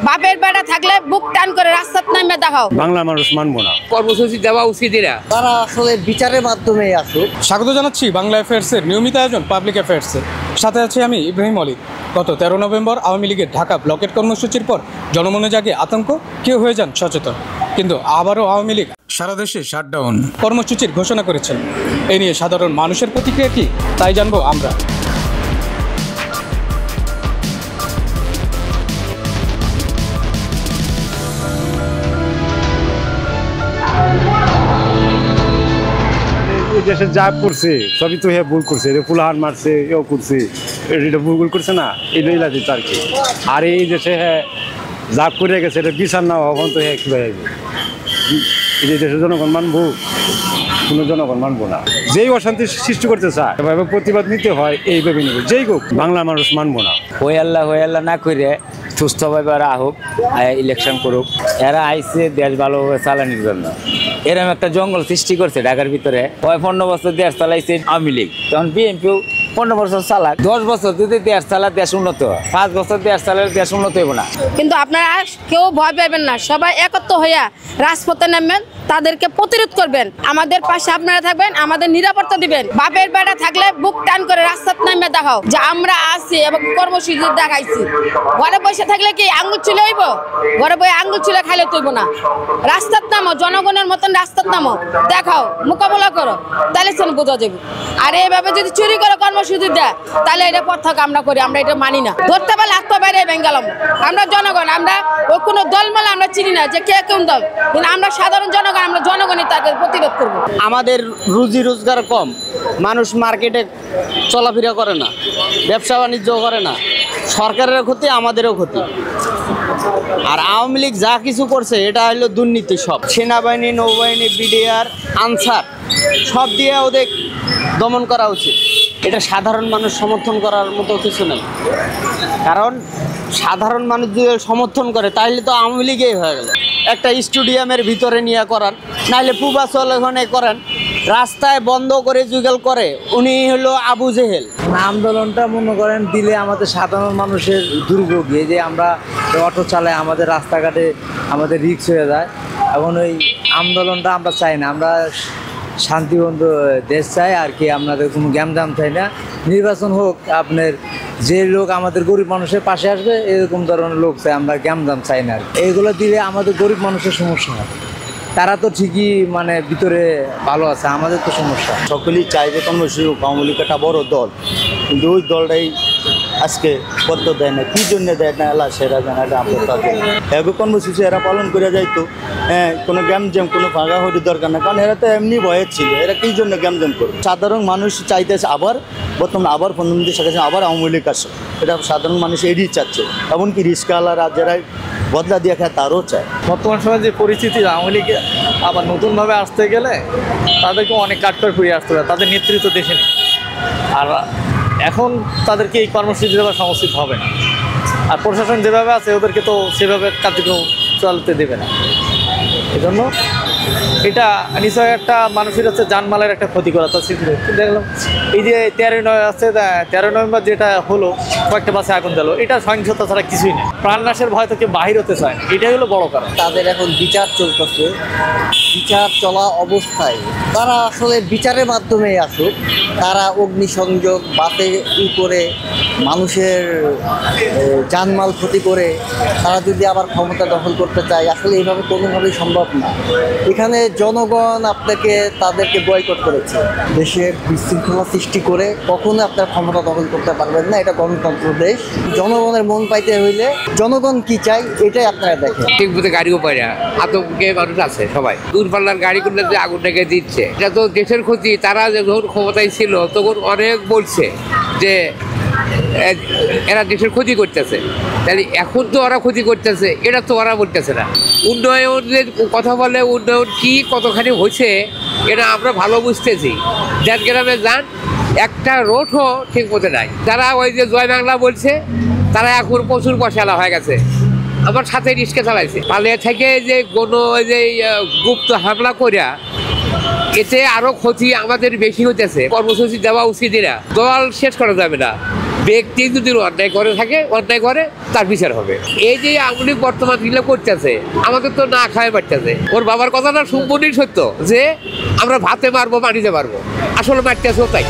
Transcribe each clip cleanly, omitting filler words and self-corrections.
বাপের বেটা থাকলে বুক টান করে রাস্তার নামে দেখাও। বাংলা মানুষ মানবো না। কর্মসূচি দেওয়া উচিত না, তারা আসলে বিচারের মাধ্যমে আসুক। স্বাগত জানাচ্ছি বাংলা অ্যাফেয়ার্সের নিয়মিত আয়োজন পাবলিক অ্যাফেয়ার্সের সাথে আছি আমি ইব্রাহিম অলি। গত 13 নভেম্বর আওয়ামী লীগের ঢাকা ব্লকেট কর্মসূচির পর জনমনে জাগে আতঙ্ক, কেউ হয়ে যান সচেতন। কিন্তু আবারও আওয়ামী লীগ সারা দেশে শাটডাউন কর্মসূচির ঘোষণা করেছেন। এ নিয়ে সাধারণ মানুষের প্রতিক্রিয়া কি, তাই জানবো আমরা। দেশে যা করছে সবই তো ভুল করছে, ফুলহান মারছে, এও করছে, এটা ভুল করছে না, এটাই লাগে আর কি। আর এই দেশে যা করে গেছে এটা বিচার না হওয়া তো কি হয়ে যাবে। এই যে দেশের জনগণ মানবো, কোনো জনগণ মানবো না। যেই অশান্তি সৃষ্টি করতে চায় এভাবে প্রতিবাদ নিতে হয়, এইভাবে নিবে। যেই হোক বাংলা মানুষ মানবো না। হয়ে আল্লাহ না করে সুস্থভাবে এরা হোক, ইলেকশন করুক। এরা আইসে দেশ ভালোভাবে চালানোর জন্য। এরকম একটা জঙ্গল সৃষ্টি করছে ঢাকার ভিতরে। 15 বছর দেশ চালাইছে আওয়ামী লীগ, তখন বিএনপিও 15 বছর চালাক। 10 বছর যদি দেশ চালা, দেশ উন্নত হয়। 5 বছর দেশ চালালে দেশ উন্নত হইব না। কিন্তু আপনারা কেউ ভয় পাবেন না, সবাই একত্র হইয়া রাজপথে নামবেন, তাদেরকে প্রতিরোধ করবেন। আমাদের পাশে আপনারা থাকবেন, আমাদের নিরাপত্তা দিবেন। বাপের বেটা থাকলে বুক টান করে রাস্তার নামে দেখাও যে আমরা আছি এবং কর্মসূচি দেখাইছি। ঘরে বসে থাকলে কি আঙ্গুল চুলে হইব? ঘরে বসে আঙ্গুল চুলে খাইলে তৈব না। রাস্তার নামো, জনগণের মতন রাস্তার নামো, দেখাও, মোকাবেলা করো, তাহলে সেন বোঝা যাবে। আর এইভাবে যদি চুরি করে কর্মসূচি দেয়, তাহলে এটা পথক আমরা করি, আমরা এটা মানি না। ধরতে পারলে আত্ম বাইরে বেঙ্গালাম। আমরা জনগণ, আমরা ওই কোনো দলমালা আমরা চিনি না যে কে কোন দল, কিন্তু আমরা সাধারণ জনগণ, আমরা জনগণই তাকে প্রতিরোধ করবো। আমাদের রুজি রোজগার কম, মানুষ মার্কেটে চলাফেরা করে না, ব্যবসা বাণিজ্য করে না। সরকারের ক্ষতি, আমাদেরও ক্ষতি। আর আওয়ামী লীগ যা কিছু করছে এটা হলো দুর্নীতি। সব সেনাবাহিনী, নৌবাহিনী, বিডিআর, আনসার সব দিয়ে ওদের দমন করা উচিত। এটা সাধারণ মানুষ সমর্থন করার মতো কিছু নেই। কারণ সাধারণ মানুষ যদি সমর্থন করে তাহলে তো আওয়ামী লীগই হয়ে গেল। একটা স্টেডিয়ামের ভিতরে নিয়ে করান, নাহলে পূর্বাচলে করেন, রাস্তায় বন্ধ করে যুগল করে। উনি হলো আবু জেহেল। আন্দোলনটা মনে করেন দিলে আমাদের সাধারণ মানুষের দুর্ভোগ, যে আমরা অটো চালাই, আমাদের রাস্তাঘাটে আমাদের রিস্ক হয়ে যায়। এখন ওই আন্দোলনটা আমরা চাই না, আমরা শান্তিপূর্ণ দেশ চাই আর কি। আপনাদের কোনো গ্যামজাম চাই না। নির্বাচন হোক, আপনার যে লোক আমাদের গরিব মানুষের পাশে আসবে এরকম ধরনের লোক চাই, আমরা গ্যামজাম চাই না। এইগুলো দিলে আমাদের গরিব মানুষের সমস্যা হয়। তারা তো ঠিকই ভিতরে ভালো আছে, আমাদের তো সমস্যা। সকলেই চাই যে কর্মসূচি আওয়ামী লীগ একটা বড় দল, কিন্তু ওই দলটাই আজকে করতে দেয় না। কী জন্য দেয় না এলা সেরা জানা, এটা আমরা এগো কর্মসূচি এরা পালন করে যাইতো। হ্যাঁ, কোনো গ্যামজ্যাম, কোনো ভাগা হরির দরকার না, কারণ এরা তো এমনি ভয়ের ছিল। এরা কী জন্য গ্যামজ্যাম করবে? সাধারণ মানুষ চাইতেছে আবার বর্তমানে আবার প্রধানমন্ত্রী শেখ হাসিনা আবার আওয়ামী লীগ আসে। এটা সাধারণ মানুষ এড়িয়ে চাচ্ছে, এমনকি রিস্কাওয়ালারা যারা বদলা দিয়ে খায় তারও চায়। বর্তমান সময়ে যে পরিস্থিতি, আওয়ামী লীগ আবার নতুনভাবে আসতে গেলে তাদেরকে অনেক কাঠখড় ফিরিয়ে আসতে হবে। তাদের নেতৃত্ব দেশে নেই, আর এখন তাদেরকে এই কর্মসূচি দেওয়া সমস্যা হবে না। আর প্রশাসন যেভাবে আছে ওদেরকে তো সেভাবে কার্যক্রম চলতে দেবে না। এজন্য এটা নিশ্চয় একটা মানুষের হচ্ছে জানমালের একটা ক্ষতি করা। তার দেখলাম এই যে 13 নভেম্বর যেটা হলো, কয়েকটা বাসে আগুন দিল, এটা সহিংসতা ছাড়া কিছুই নেই। প্রাণনাশের ভয় থেকে বাহির হতে চায় না, এটাই হলো বড় কারণ। তাদের এখন বিচার চলতেছে, বিচার চলা অবস্থায় তারা আসলে বিচারের মাধ্যমে আসুক। তারা অগ্নিসংযোগ, বাসে করে মানুষের জানমাল ক্ষতি করে তারা যদি আবার ক্ষমতা দখল করতে চায়, আসলে এইভাবে কোনোভাবেই সম্ভব না। এখানে জনগণ তাদেরকে বয়কট করেছে। দেশের বিশৃঙ্খলা সৃষ্টি করে কখনো আপনার ক্ষমতা দখল করতে পারবেন না। এটা গণতন্ত্র দেশ। জনগণের মন পাইতে হইলে জনগণ কি চাই এটাই আপনারা দেখেন। ঠিক মতো গাড়িও পায় না, আতঙ্কে মানুষ আছে সবাই। দূরপাল্লার গাড়িগুলো যে আগুনটাকে দিচ্ছে, এটা তো দেশের ক্ষতি। তারা যখন ক্ষমতায় ছিল তখন অনেক বলছে যে এরা দেশের ক্ষতি করতেছে, তাহলে এখন তো ওরা ক্ষতি করতেছে, এটা তো ওরা বলতেছে না। উন্নয়নের কথা বলে, উন্নয়ন কি কতখানি হয়েছে এটা আমরা ভালো বুঝতেছি। যার গ্রামে যান, একটা রোডও ঠিক মতো নাই। তারা ওই যে জয় বাংলা বলছে, তারা এখন প্রচুর পয়সাওয়ালা হয়ে গেছে। আমার সাথে রিস্কে চালাইছে, পালিয়ে থেকে যে কোনো যে গুপ্ত হামলা করিয়া, এতে আরো ক্ষতি আমাদের বেশি হইতেছে। কর্মসূচি দেওয়া উচিত না, দল শেষ করা যাবে না। ব্যক্তি যদি অন্যায় করে থাকে, অন্যায় করে তার বিচার হবে। এই যে আওয়ামী লীগ বর্তমান দিলে করতেছে, আমাদের তো না খায় বাড়তেছে। ওর বাবার কথাটা সম্পূর্ণই সত্য যে আমরা ভাতে মারবো, পানিতে মারবো, আসলে মারতেছেও তাই।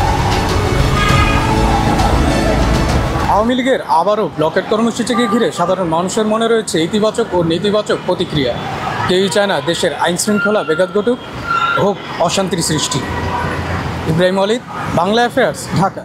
আওয়ামী লীগের আবারও ব্লকেট কর্মসূচিকে ঘিরে সাধারণ মানুষের মনে রয়েছে ইতিবাচক ও নেতিবাচক প্রতিক্রিয়া। কেউই চায় না দেশের আইন শৃঙ্খলা ব্যাঘাত ঘটুক, হোক অশান্তির সৃষ্টি। ইব্রাহিম অলিদ, বাংলা অ্যাফেয়ার্স, ঢাকা।